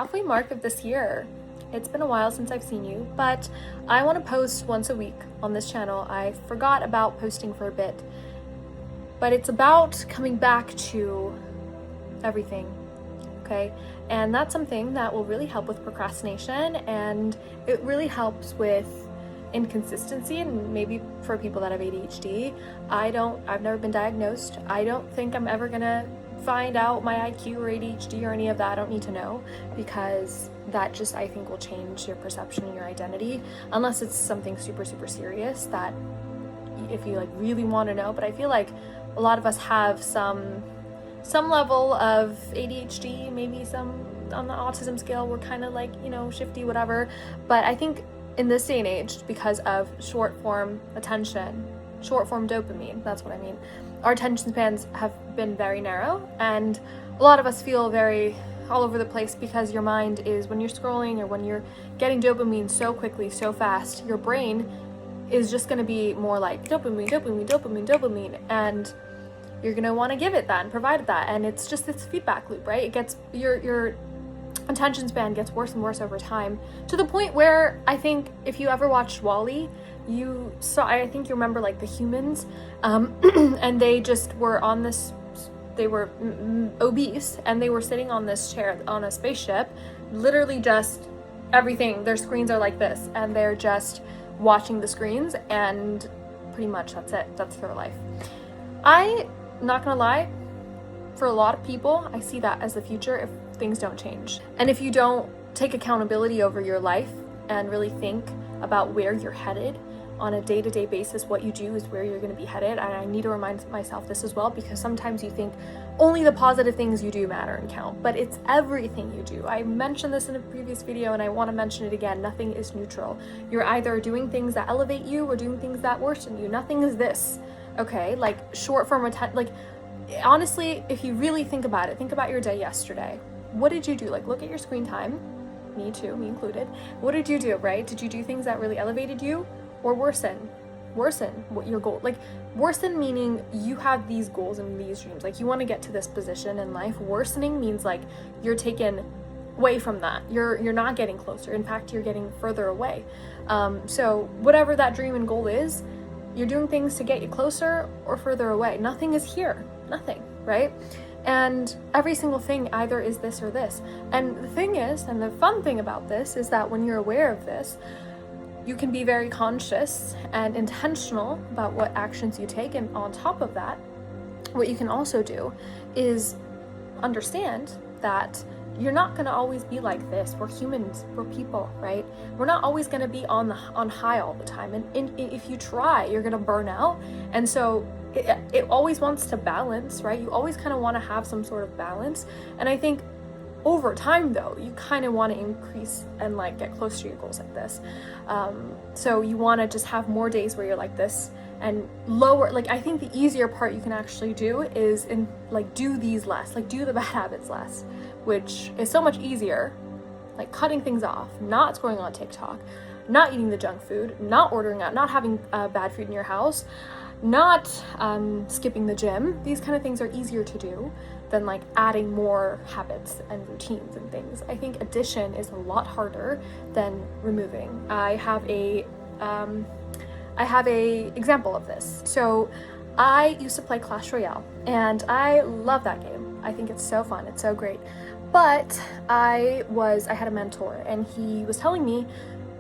halfway mark of this year. It's been a while since I've seen you, but I want to post once a week on this channel. I forgot about posting for a bit, but it's about coming back to everything, okay? And that's something that will really help with procrastination, and it really helps with inconsistency. And maybe for people that have ADHD, I've never been diagnosed. I don't think I'm ever gonna find out my IQ or ADHD or any of that. I don't need to know, because that just, I think, will change your perception and your identity, unless it's something super serious that if you like really want to know. But I feel like a lot of us have some level of ADHD, maybe some on the autism scale. We're kind of like, shifty, whatever. But I think in this day and age, because of short form attention, short form dopamine, that's what I mean, our attention spans have been very narrow, and a lot of us feel very all over the place, because your mind is, when you're scrolling or when you're getting dopamine so quickly, so fast, your brain is just going to be more like dopamine, and you're going to want to give it that and provide it that, and it's just this feedback loop, right? It gets, your attention span gets worse and worse over time, to the point where I think if you ever watched WALL-E, I think you remember like the humans, and they just were on this, they were obese, and they were sitting on this chair on a spaceship, literally just everything, their screens are like this, and they're just watching the screens, and pretty much that's it, that's their life. I'm not gonna lie, for a lot of people, I see that as the future if things don't change. And if you don't take accountability over your life and really think about where you're headed on a day-to-day basis, what you do is where you're going to be headed. And I need to remind myself this as well, because sometimes you think only the positive things you do matter and count, but it's everything you do. I mentioned this in a previous video, and I want to mention it again. Nothing is neutral. You're either doing things that elevate you or doing things that worsen you. Nothing is this, okay? Like short form, like honestly, if you really think about it, think about your day yesterday. What did you do? Like, look at your screen time. Me too, me included. What did you do, right? Did you do things that really elevated you, or worsen what your goal, like worsen meaning you have these goals and these dreams, like you want to get to this position in life. Worsening means like you're taken away from that. You're not getting closer. In fact, you're getting further away. So whatever that dream and goal is, you're doing things to get you closer or further away. Nothing is here. Nothing, right? And every single thing either is this or this. And the thing is, and the fun thing about this is that when you're aware of this, you can be very conscious and intentional about what actions you take. And on top of that, what you can also do is understand that you're not going to always be like this. We're humans, we're people, right? We're not always going to be on high all the time. And if you try, you're going to burn out. And so it always wants to balance, right? You always kind of want to have some sort of balance. And I think over time, though, you kind of want to increase and like get close to your goals like this. So you want to just have more days where you're like this, and lower, like I think the easier part you can actually do is do these less, like do the bad habits less, which is so much easier, like cutting things off, not scrolling on TikTok, not eating the junk food, not ordering out, not having bad food in your house, not skipping the gym. These kind of things are easier to do than like adding more habits and routines and things. I think addition is a lot harder than removing. I have a example of this. So I used to play Clash Royale, and I love that game. I think it's so fun. It's so great. But I had a mentor, and he was telling me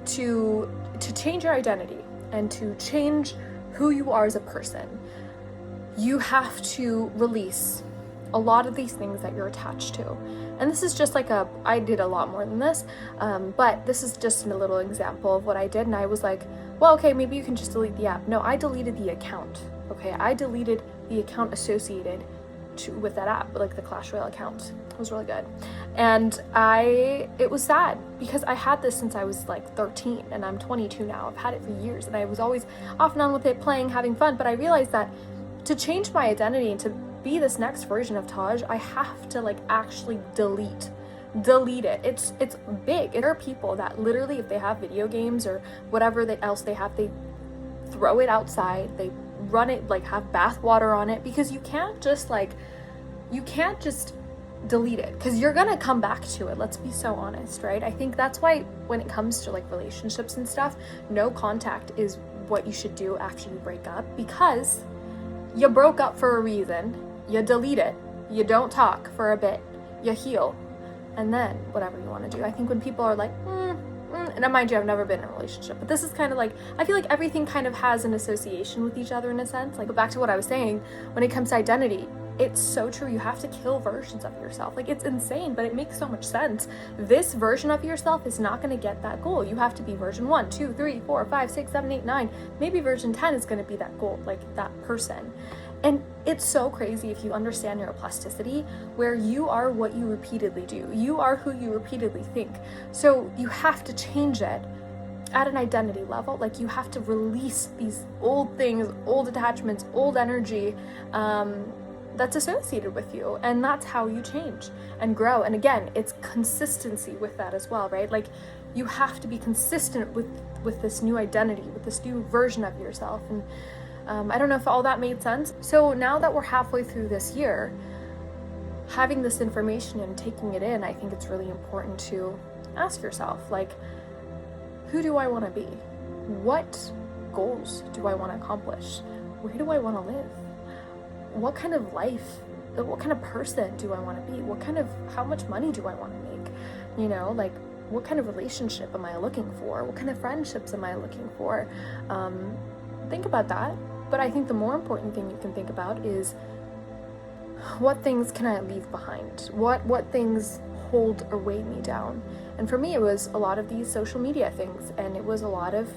to change your identity and to change who you are as a person. You have to release a lot of these things that you're attached to. And this is just like I did a lot more than this, but this is just a little example of what I did. And I was like, well, okay, maybe you can just delete the app. No, I deleted the account. Okay, I deleted the account associated with that app, like the Clash Royale account. It was really good. And it was sad, because I had this since I was like 13, and I'm 22 now. I've had it for years, and I was always off and on with it, playing, having fun. But I realized that to change my identity and to be this next version of Taj, I have to like actually delete it. It's big. There are people that literally, if they have video games or whatever else they have, they throw it outside, they run it, like have bath water on it, because you can't just delete it, because you're gonna come back to it. Let's be so honest, right? I think that's why when it comes to like relationships and stuff, no contact is what you should do after you break up, because you broke up for a reason. You delete it, you don't talk for a bit, you heal, and then whatever you want to do. I think when people are like and mind you, I've never been in a relationship, but this is kind of like, I feel like everything kind of has an association with each other in a sense. Like, back to what I was saying, when it comes to identity, it's so true. You have to kill versions of yourself. Like, it's insane, but it makes so much sense. This version of yourself is not going to get that goal. You have to be version 1, 2, 3, 4, 5, 6, 7, 8, 9. Maybe version 10 is going to be that goal, like that person. And it's so crazy if you understand neuroplasticity, where you are what you repeatedly do. You are who you repeatedly think. So you have to change it at an identity level. Like, you have to release these old things, old attachments, old energy that's associated with you. And that's how you change and grow. And again, it's consistency with that as well, right? Like, you have to be consistent with this new identity, with this new version of yourself. And I don't know if all that made sense. So now that we're halfway through this year, having this information and taking it in, I think it's really important to ask yourself, like, who do I want to be? What goals do I want to accomplish? Where do I want to live? What kind of life, what kind of person do I want to be? How much money do I want to make? You know, like, what kind of relationship am I looking for? What kind of friendships am I looking for? Think about that. But I think the more important thing you can think about is, what things can I leave behind? What things hold or weigh me down? And for me, it was a lot of these social media things, and it was a lot of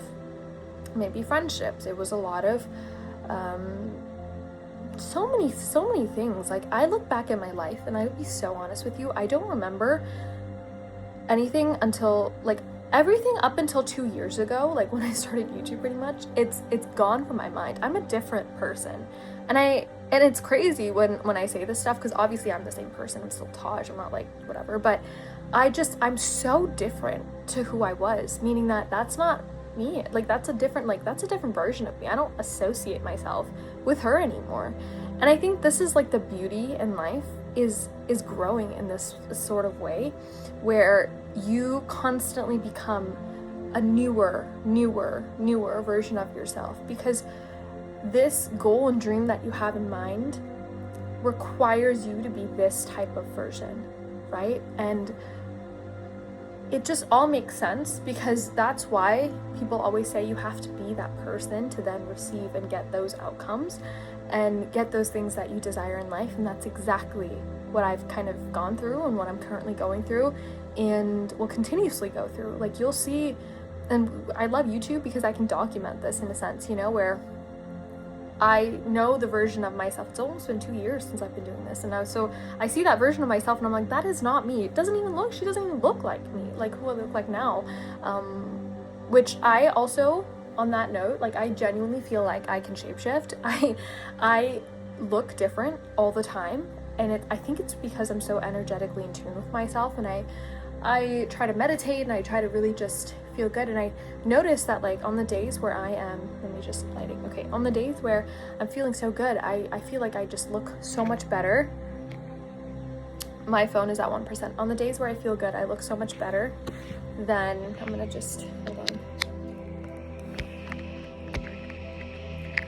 maybe friendships. It was a lot of so many things. Like, I look back at my life, and I would be so honest with you, I don't remember anything until, like, everything up until 2 years ago, like when I started YouTube, pretty much, it's gone from my mind. I'm a different person. And it's crazy when I say this stuff, because obviously I'm the same person. I'm still Taj, I'm not like whatever, but I'm so different to who I was, meaning that that's not me. Like, that's a different version of me. I don't associate myself with her anymore. And I think this is like the beauty in life, is growing in this sort of way, where you constantly become a newer version of yourself, because this goal and dream that you have in mind requires you to be this type of version, right? And it just all makes sense, because that's why people always say you have to be that person to then receive and get those outcomes and get those things that you desire in life. And that's exactly what I've kind of gone through and what I'm currently going through and will continuously go through. Like, you'll see, and I love YouTube because I can document this in a sense, you know, where I know the version of myself. It's almost been 2 years since I've been doing this, and so I see that version of myself and I'm like, that is not me. She doesn't even look like me, like who I look like now. Which I also, on that note, like, I genuinely feel like I can shapeshift. I look different all the time, and I think it's because I'm so energetically in tune with myself, and I try to meditate and I try to really just feel good. And I notice that, like, on the days where I am, let me just lighting, okay, on the days where I'm feeling so good, I feel like I just look so much better. My phone is at 1%. On the days where I feel good, I look so much better than, I'm gonna just, hold on.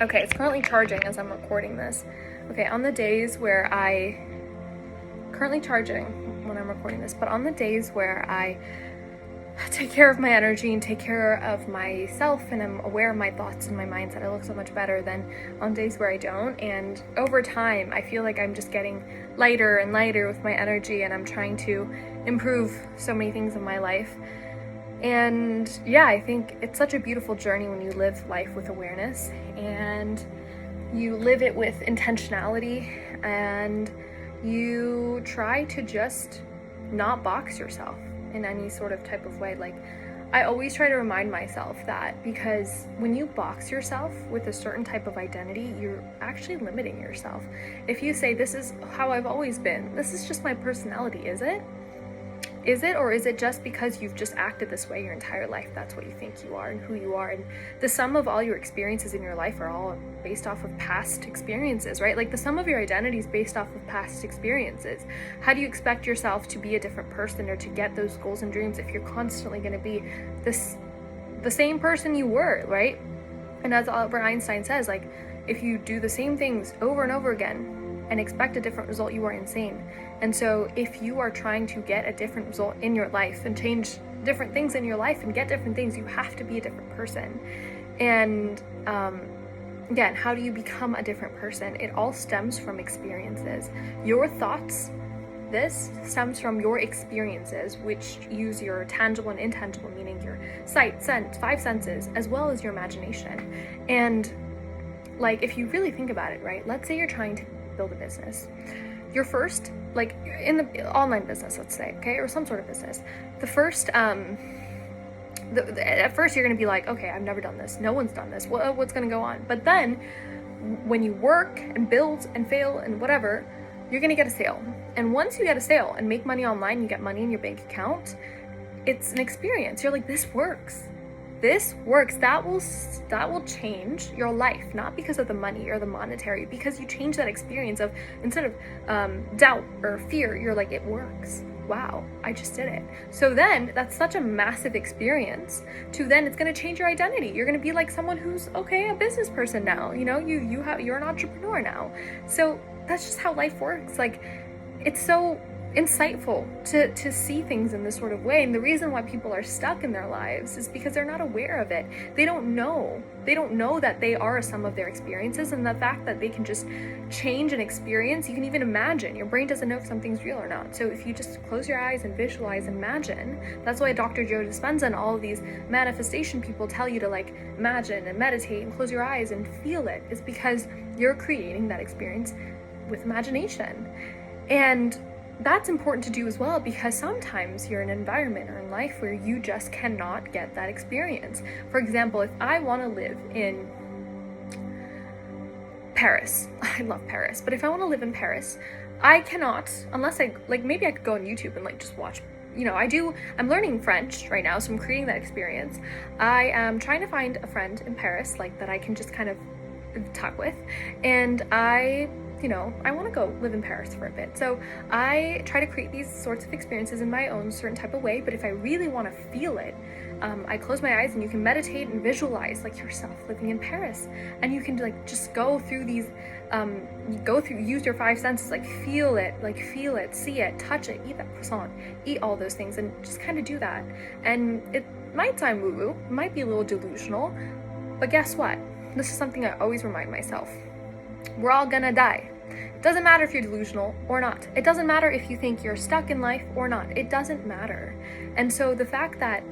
Okay, it's currently charging as I'm recording this. Okay, on the days where currently charging when I'm recording this, but on the days where I take care of my energy and take care of myself and I'm aware of my thoughts and my mindset, I look so much better than on days where I don't. And over time, I feel like I'm just getting lighter and lighter with my energy, and I'm trying to improve so many things in my life. And yeah, I think it's such a beautiful journey when you live life with awareness and you live it with intentionality, and you try to just not box yourself in any sort of type of way. Like, I always try to remind myself that, because when you box yourself with a certain type of identity, you're actually limiting yourself. If you say, this is how I've always been, this is just my personality, is it? Is it, or is it just because you've just acted this way your entire life? That's what you think you are and who you are. And the sum of all your experiences in your life are all based off of past experiences, right? Like the sum of your identity is based off of past experiences. How do you expect yourself to be a different person or to get those goals and dreams if you're constantly going to be the same person you were, right? And as Albert Einstein says, like, if you do the same things over and over again and expect a different result, you are insane. And so if you are trying to get a different result in your life and change different things in your life and get different things, you have to be a different person. And again, how do you become a different person? It all stems from experiences. Your thoughts, this stems from your experiences, which use your tangible and intangible, meaning your sight, scent, 5 senses, as well as your imagination. And like, if you really think about it, right? Let's say you're trying to build a business. Your first, like in the online business, let's say, okay, or some sort of business, the first, at first you're going to be like, okay, I've never done this. No one's done this. What's going to go on? But then when you work and build and fail and whatever, you're going to get a sale. And once you get a sale and make money online, you get money in your bank account, it's an experience. You're like, this works. This works. That will change your life, not because of the money or the monetary, because you change that experience of, instead of doubt or fear, you're like, it works. Wow, I just did it. So then that's such a massive experience to then it's going to change your identity. You're going to be like someone who's, okay, a business person now, you know, you're an entrepreneur now. So that's just how life works. Like, it's so insightful to see things in this sort of way. And the reason why people are stuck in their lives is because they're not aware of it. They don't know that they are a sum of their experiences, and the fact that they can just change an experience, you can even imagine. Your brain doesn't know if something's real or not. So if you just close your eyes and visualize, imagine, that's why Dr. Joe Dispenza and all of these manifestation people tell you to like imagine and meditate and close your eyes and feel it, is because you're creating that experience with imagination. And that's important to do as well, because sometimes you're in an environment or in life where you just cannot get that experience. For example, if I want to live in Paris, I love Paris, but if I want to live in Paris, I cannot, unless I, like, maybe I could go on YouTube and like just watch, you know, I'm learning French right now, so I'm creating that experience. I am trying to find a friend in Paris, like, that I can just kind of talk with, and I want to go live in Paris for a bit. So I try to create these sorts of experiences in my own certain type of way, but if I really want to feel it, I close my eyes and you can meditate and visualize like yourself living in Paris, and you can like just go through these, use your 5 senses, like feel it, see it, touch it, eat that croissant, eat all those things, and just kind of do that. And it might sound woo-woo, it might be a little delusional, but guess what? This is something I always remind myself. We're all gonna die. It doesn't matter if you're delusional or not. It doesn't matter if you think you're stuck in life or not. It doesn't matter. And so the fact that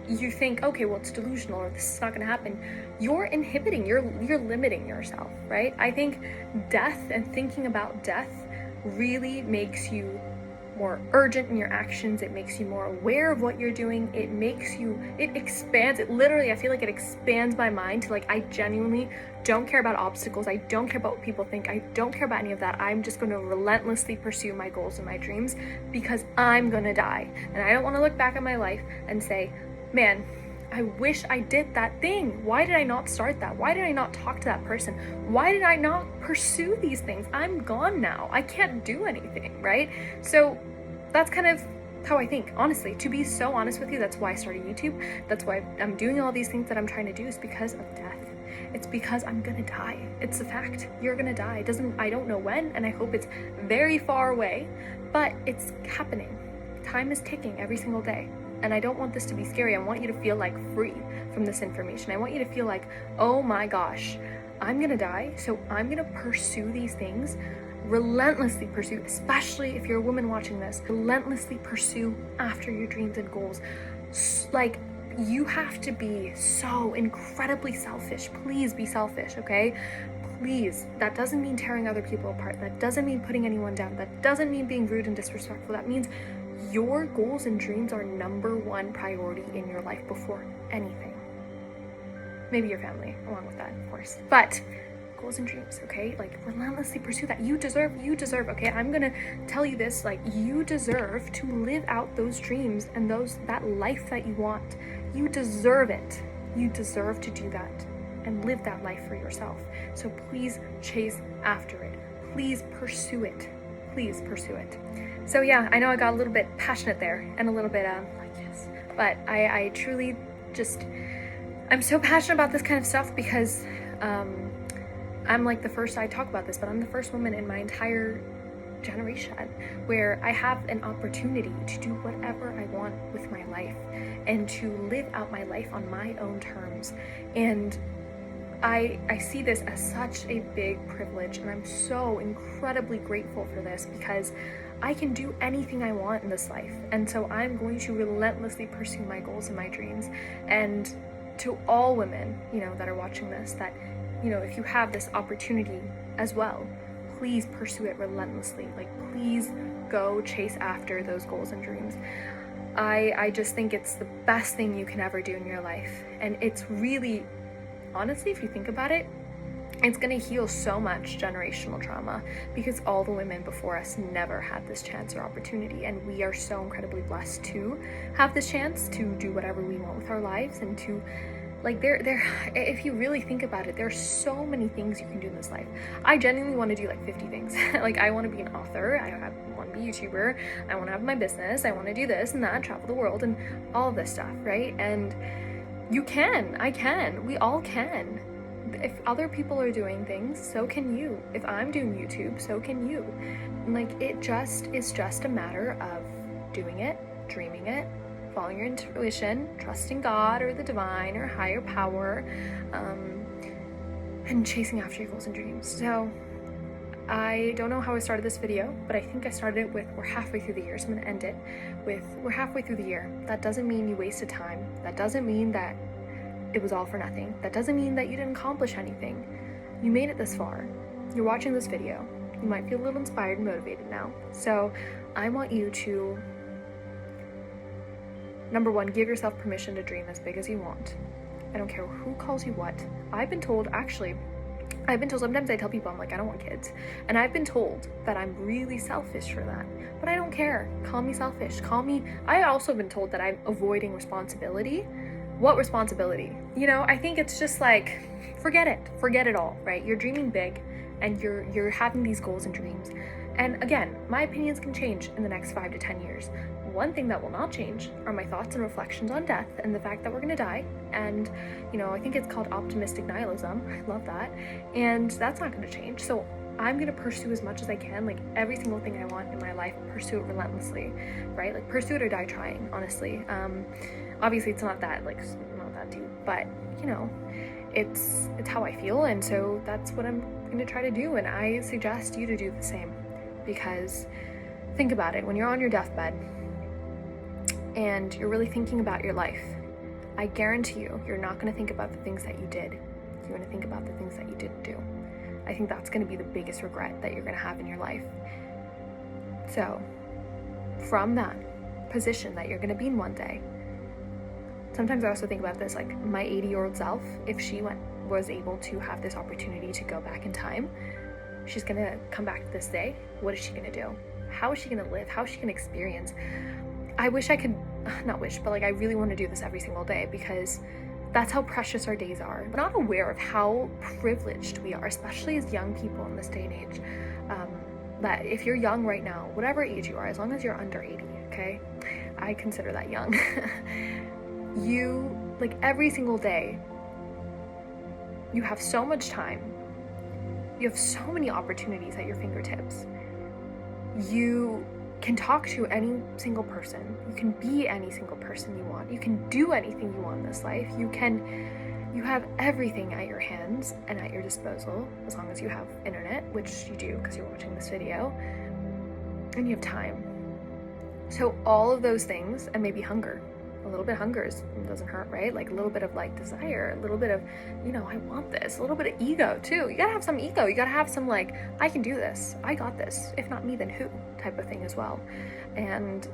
you think, okay, well, it's delusional or this is not gonna happen, you're inhibiting, you're limiting yourself, right? I think death and thinking about death really makes you more urgent in your actions. It makes you more aware of what you're doing. It expands, I feel like it expands my mind to like, I genuinely don't care about obstacles. I don't care about what people think. I don't care about any of that. I'm just going to relentlessly pursue my goals and my dreams because I'm going to die. And I don't want to look back at my life and say, man, I wish I did that thing. Why did I not start that? Why did I not talk to that person? Why did I not pursue these things? I'm gone now. I can't do anything, right? So that's kind of how I think, honestly. To be so honest with you, that's why I started YouTube. That's why I'm doing all these things that I'm trying to do, is because of death. It's because I'm gonna die. It's a fact. You're gonna die. I don't know when, and I hope it's very far away, but it's happening. Time is ticking every single day. And I don't want this to be scary. I want you to feel like free from this information. I want you to feel like, oh my gosh, I'm gonna die, so I'm gonna pursue these things, relentlessly pursue, especially if you're a woman watching this, relentlessly pursue after your dreams and goals. Like, you have to be so incredibly selfish. Please be selfish, okay? Please. That doesn't mean tearing other people apart. That doesn't mean putting anyone down. That doesn't mean being rude and disrespectful. That means your goals and dreams are number one priority in your life before anything. Maybe your family, along with that, of course. But goals and dreams, okay? Like, relentlessly pursue that. You deserve, okay? I'm gonna tell you this, like, you deserve to live out those dreams and that life that you want. You deserve it. You deserve to do that and live that life for yourself. So please chase after it. Please pursue it. Please pursue it. So yeah, I know I got a little bit passionate there and a little bit like, yes, but I truly just, I'm so passionate about this kind of stuff because I'm like the first, I talk about this, but I'm the first woman in my entire generation where I have an opportunity to do whatever I want with my life and to live out my life on my own terms. And I see this as such a big privilege, and I'm so incredibly grateful for this because I can do anything I want in this life. And so I'm going to relentlessly pursue my goals and my dreams. And to all women, you know, that are watching this, that, you know, if you have this opportunity as well, please pursue it relentlessly. Like, please go chase after those goals and dreams. I just think it's the best thing you can ever do in your life. And it's really, honestly, if you think about it, it's going to heal so much generational trauma because all the women before us never had this chance or opportunity, and we are so incredibly blessed to have this chance to do whatever we want with our lives and to, like, if you really think about it, there are so many things you can do in this life. I genuinely want to do like 50 things. Like, I want to be an author, I want to be a YouTuber, I want to have my business, I want to do this and that, travel the world and all of this stuff, right? And you can, I can, we all can. If other people are doing things, so can you. If I'm doing YouTube, so can you. Like, it just is just a matter of doing it, dreaming it, following your intuition, trusting God or the divine or higher power, and chasing after your goals and dreams. So I don't know how I started this video, but I think I started it with, we're halfway through the year, so I'm gonna end it with, we're halfway through the year. That doesn't mean you wasted time. That doesn't mean that it was all for nothing. That doesn't mean that you didn't accomplish anything. You made it this far. You're watching this video. You might feel a little inspired and motivated now. So I want you to, number one, give yourself permission to dream as big as you want. I don't care who calls you what. I've been told, sometimes I tell people, I'm like, I don't want kids. And I've been told that I'm really selfish for that. But I don't care. Call me selfish. I also been told that I'm avoiding responsibility. What responsibility? You know, I think it's just like, forget it all, right? You're dreaming big and you're having these goals and dreams. And again, my opinions can change in the next 5 to 10 years. One thing that will not change are my thoughts and reflections on death and the fact that we're gonna die. And, you know, I think it's called optimistic nihilism. I love that. And that's not gonna change. So I'm gonna pursue as much as I can, like every single thing I want in my life, pursue it relentlessly, right? Like, pursue it or die trying, honestly. Obviously it's not that deep, but you know, it's how I feel, and so that's what I'm gonna try to do. And I suggest you to do the same, because think about it, when you're on your deathbed and you're really thinking about your life, I guarantee you're not gonna think about the things that you did. You're gonna think about the things that you didn't do. I think that's gonna be the biggest regret that you're gonna have in your life. So from that position that you're gonna be in one day, sometimes I also think about this, like my 80-year-old self, if she was able to have this opportunity to go back in time, she's gonna come back to this day. What is she gonna do? How is she gonna live? How is she gonna experience? I wish I could, not wish, but like I really want to do this every single day, because that's how precious our days are. I'm not aware of how privileged we are, especially as young people in this day and age. That if you're young right now, whatever age you are, as long as you're under 80, okay? I consider that young. You, like, every single day, you have so much time. You have so many opportunities at your fingertips. You can talk to any single person. You can be any single person you want. You can do anything you want in this life. You have everything at your hands and at your disposal, as long as you have internet, which you do because you're watching this video, and you have time. So all of those things, and maybe hunger. A little bit of hunger doesn't hurt, right? Like a little bit of like desire, a little bit of, you know, I want this, a little bit of ego too. You gotta have some ego. You gotta have some like, I can do this. I got this. If not me, then who? Type of thing as well. And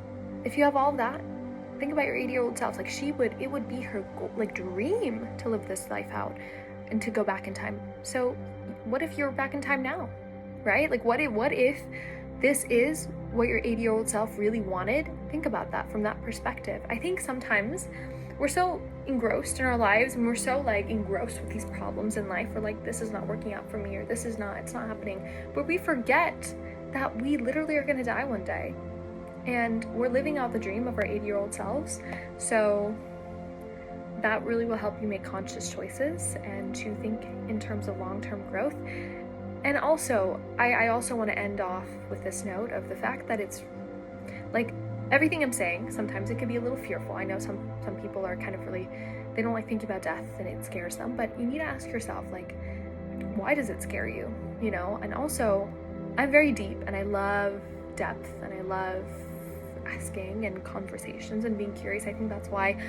if you have all of that, think about your 80-year-old self. Like it would be her goal, like dream to live this life out and to go back in time. So you're back in time now, right? Like what if this is what your 80-year-old self really wanted? Think about that from that perspective. I think sometimes we're so engrossed in our lives, and we're so like engrossed with these problems in life. We're like, this is not working out for me, or it's not happening. But we forget that we literally are going to die one day, and we're living out the dream of our 80-year-old selves. So that really will help you make conscious choices and to think in terms of long-term growth. And also, I also want to end off with this note of the fact that it's like everything I'm saying, sometimes it can be a little fearful. I know some people are kind of really, they don't like thinking about death and it scares them, but you need to ask yourself, like, why does it scare you? You know? And also, I'm very deep and I love depth and I love asking and conversations and being curious. I think that's why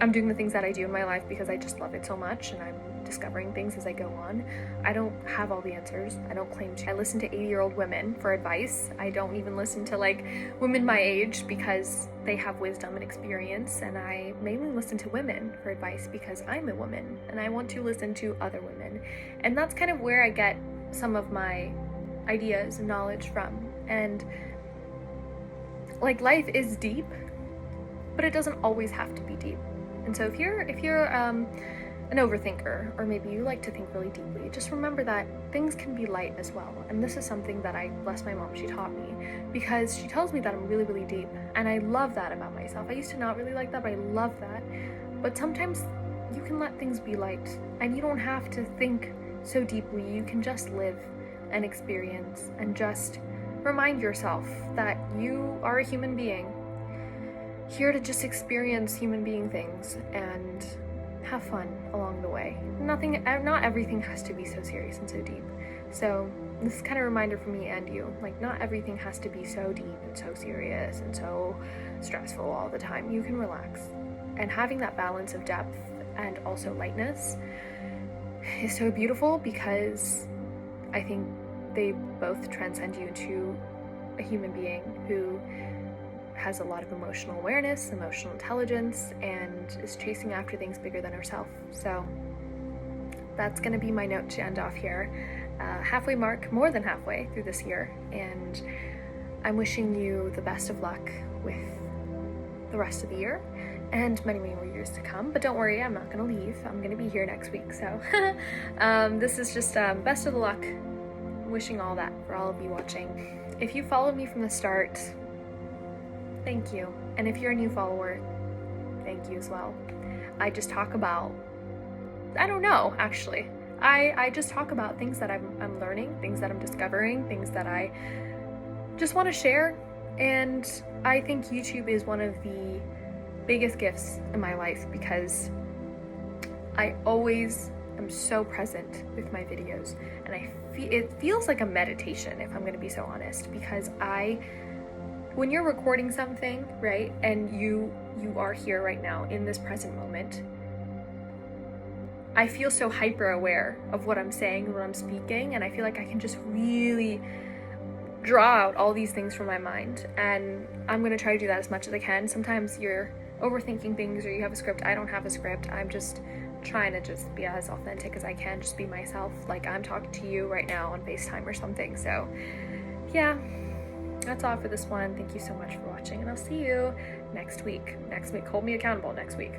I'm doing the things that I do in my life, because I just love it so much and I'm discovering things as I go on. I don't have all the answers. I don't claim to. I listen to 80-year-old women for advice. I don't even listen to like women my age because they have wisdom and experience, and I mainly listen to women for advice because I'm a woman and I want to listen to other women. And that's kind of where I get some of my ideas and knowledge from. And like, life is deep, but it doesn't always have to be deep. And so if you're an overthinker, or maybe you like to think really deeply, just remember that things can be light as well. And this is something that I bless my mom, she taught me, because she tells me that I'm really, really deep. And I love that about myself. I used to not really like that, but I love that. But sometimes you can let things be light, and you don't have to think so deeply. You can just live and experience and just remind yourself that you are a human being, here to just experience human being things and have fun along the way. Not everything has to be so serious and so deep. So this is kind of a reminder for me and you, like, not everything has to be so deep and so serious and so stressful all the time. You can relax. And having that balance of depth and also lightness is so beautiful, because I think they both transcend you into a human being who has a lot of emotional awareness, emotional intelligence, and is chasing after things bigger than herself. So that's going to be my note to end off here. Halfway mark, more than halfway through this year, and I'm wishing you the best of luck with the rest of the year and many, many more years to come. But don't worry, I'm not going to leave. I'm going to be here next week. So this is just best of the luck. Wishing all that for all of you watching. If you followed me from the start, thank you. And if you're a new follower, thank you as well. I just talk about, I don't know, actually. I just talk about things that I'm learning, things that I'm discovering, things that I just want to share. And I think YouTube is one of the biggest gifts in my life, because I always am so present with my videos, and it feels like a meditation, if I'm going to be so honest, because when you're recording something, right, and you are here right now in this present moment, I feel so hyper aware of what I'm saying and what I'm speaking, and I feel like I can just really draw out all these things from my mind, and I'm going to try to do that as much as I can. Sometimes you're overthinking things, or you have a script. I don't have a script. I'm just trying to just be as authentic as I can, just be myself, like I'm talking to you right now on FaceTime or something. So yeah, that's all for this one. Thank you so much for watching, and I'll see you next week. Hold me accountable next week.